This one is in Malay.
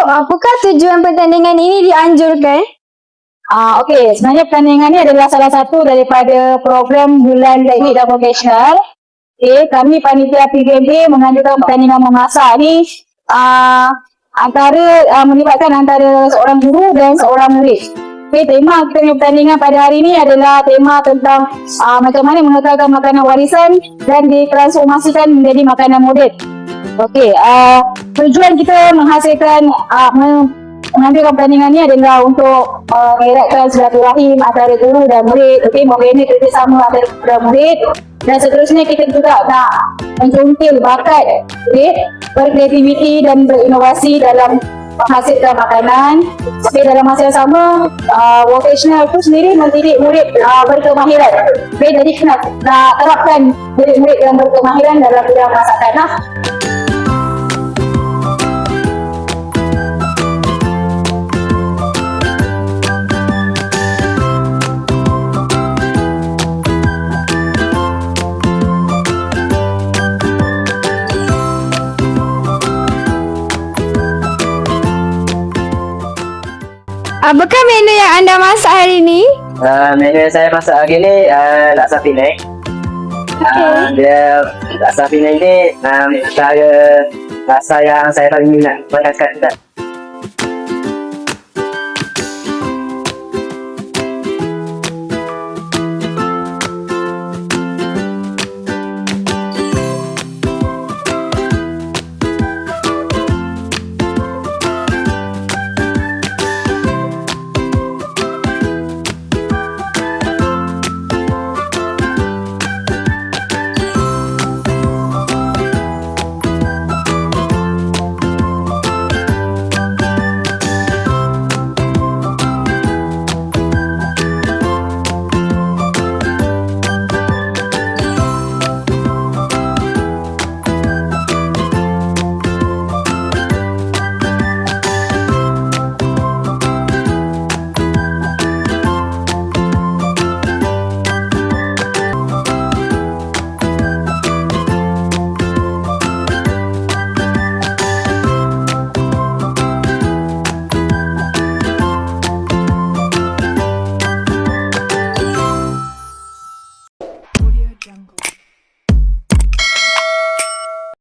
apakah tujuan pertandingan ini dianjurkan? Okey, sebenarnya pertandingan ni adalah salah satu daripada program Bulan Teknik dan Vokasional. Okey, kami panitia PBB menganjurkan pertandingan memasak ni melibatkan antara seorang guru dan seorang murid. Okey, tema kita punya pertandingan pada hari ini adalah tema tentang macam mana mengekalkan makanan warisan dan ditransformasikan menjadi makanan moden. Okey, tujuan kita menghasilkan mengambilkan pertandingan ni adalah untuk mengeratkan silaturahim antara guru dan murid. Okey, membina kerjasama antara guru dan murid, dan seterusnya kita juga nak mencungkil bakat berkreativiti dan berinovasi dalam menghasilkan makanan. Okey, dalam masa yang sama vocational tu sendiri mendidik murid berkemahiran. Okey, jadi nak terapkan murid-murid yang berkemahiran dalam bidang masakan. Apakah menu yang anda masak hari ini? Menu yang saya masak hari ni laksa Penang. Dia laksa Penang ni antara laksa yang saya paling minat pada sekarang.